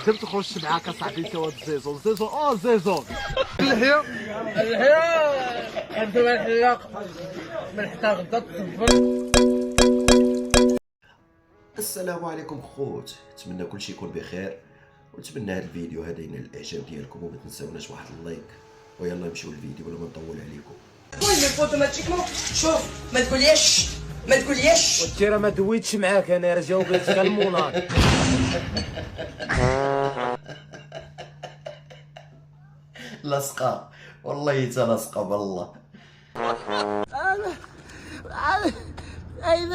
درت تخش معاك اصاحبي انت وهاد الزيزون زيزون اللحية انت الحلاق من حتى غدا تصفر. السلام عليكم خوت، نتمنى كلشي يكون بخير ونتمنى هذا الفيديو هذا ينال الاعجاب ديالكم وما تنساوناش واحد اللايك. ويلا نمشيو للفيديو بلا ما نطول عليكم. المهم اوتوماتيكمون شوف ما تقوليش وانت راه ما دويتش معاك، انا راه جاوبتك غير المونار. لاصقه والله حتى لاصقه بالله. اين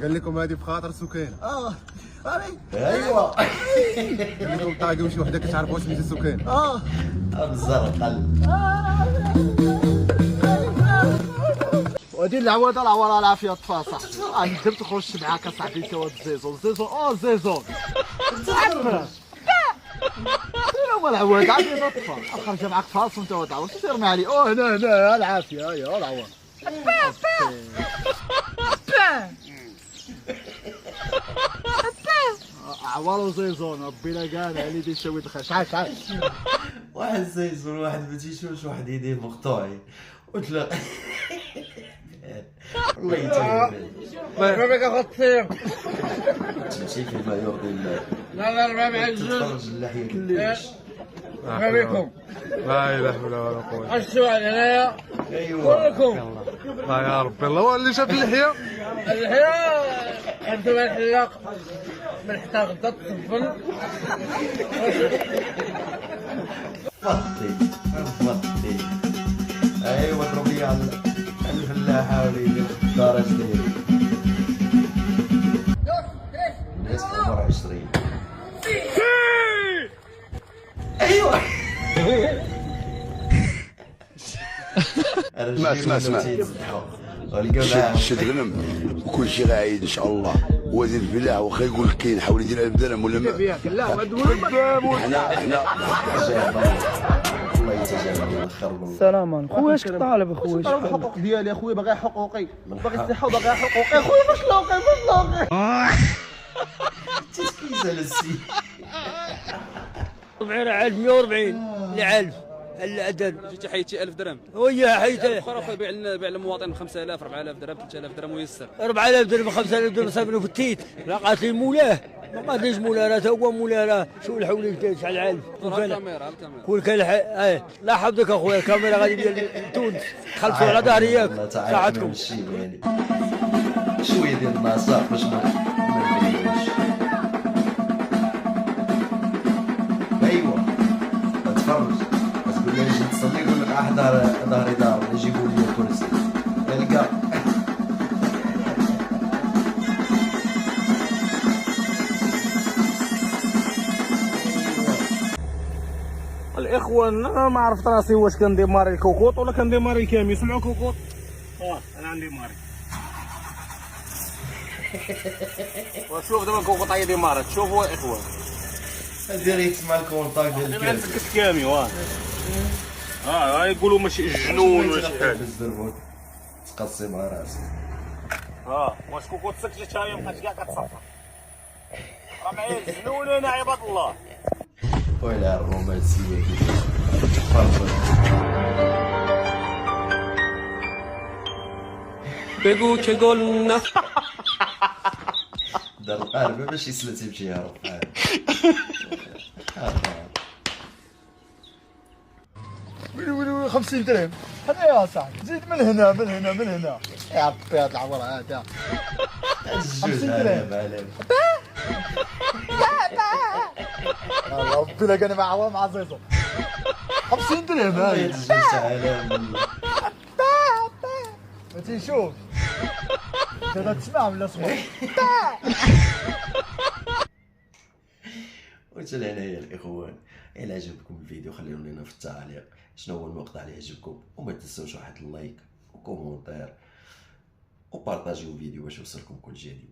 قال لكم هذه بخاطر سكان. ايوا قال لكم طاقه وشي وحده كتعرف واش سميتها سكان. الزرقل ودي العواد العوار العافيه طفى صاحبي. درت تخش معاك اصاحبي انت وهاد الزيزون زيزون هو العواد عادي طفى خرج معاك فاصل انت وهاد العوار سير معلي. هنا العافيه هيا العوار عوار وزيزون ربي لا كان علي دي شوي دخل شحال واحد زيزون واحد ما تيشوفش واحد يديه مقطوعين وتلا والله يتعب ما بك اخطير. تمشي في المايور ديال لا ربع مع الجوج. تخرج اللحيه كلش. ما بكم لا اله الا ولا قوه. السؤال هنايا ايوا كلكم لا يا ربي الله هو اللي شاف اللحيه. الحياة انت الحلاق من حتى غدا تصفر. فطي ايوا ضرب لي على الفلاحه وليدي الدار اش دايرين الناس في عمر 20. ايوا اسمع شد غنم وكل شيء غايد ان شاء الله. وزير الفلاح واخا يقول لك كاين حاول يدير 1000 درهم ولا ما. احنا الله يتجاوز ويخرب الله. السلام عليكم خويا، اش طالب اخويا؟ الحقوق ديالي اخويا باغي حقوقي باغي الصحه وباغي حقوقي اخويا فاش لاقي تسكيزه للسي 40 على 140 لعلف العدد. جيتي حيتي 1000 درهم ويا حيته اخرى اخويا بيع للمواطن ب 5000 4000 درهم 3000 درهم ويسر 4000 درهم 5000 درهم صابنو في التيت. لا قاتلي مولاه ما قاتليش مولاه، راه تا هو مولاه راه شو الحولين شحال عالف. الكاميرا كل كان لا حفظك اخويا الكاميرا غادي ديال تونس خلفوا على ظهري ياك ساعتكم. شويه ديال النصاح باش ما نديروش. ايوا تفرج تقول لي نجي تصلي يقول لك احضر ظهري دار يجيبوا لي الكرسي تلقى الاخوان انا ما عرفت راسي واش كندير ماري الكوكوط ولا كندير ماري الكامي. سمعوا كوكوط انا عندي ماري. وشوف دابا الكوكوط يدير ماري تشوفوا الاخوان ديريكت مع الكونتاك ديال الكاميرا مسكت كامي يقولوا ماشي جنون ولا شي حاجه. تقصي مع راسك. واش كوكوط سكتت هاهي بقات كاع كتصفر. راه معايا جنون انا عباد الله. ويلا الرومانسيه كيف بگو که گل نه دار القلب باش يسلت يمشي يهرب. 50 درهم هذا يا صاحبي زيد من هنا يا ربي هاد العوار هذا 50 درهم ربي لا كان مع عوار مع زيزو 50 درهم هذا ما تنشوف هذا تسمع ولا صبر. وتل هنايا الاخوان، الى عجبكم الفيديو خليو لنا في التعليق شنو هو المقطع اللي عجبكم وما تنسوش واحد اللايك وكومونتير وبارطاجيو الفيديو باش يوصلكم كل جديد.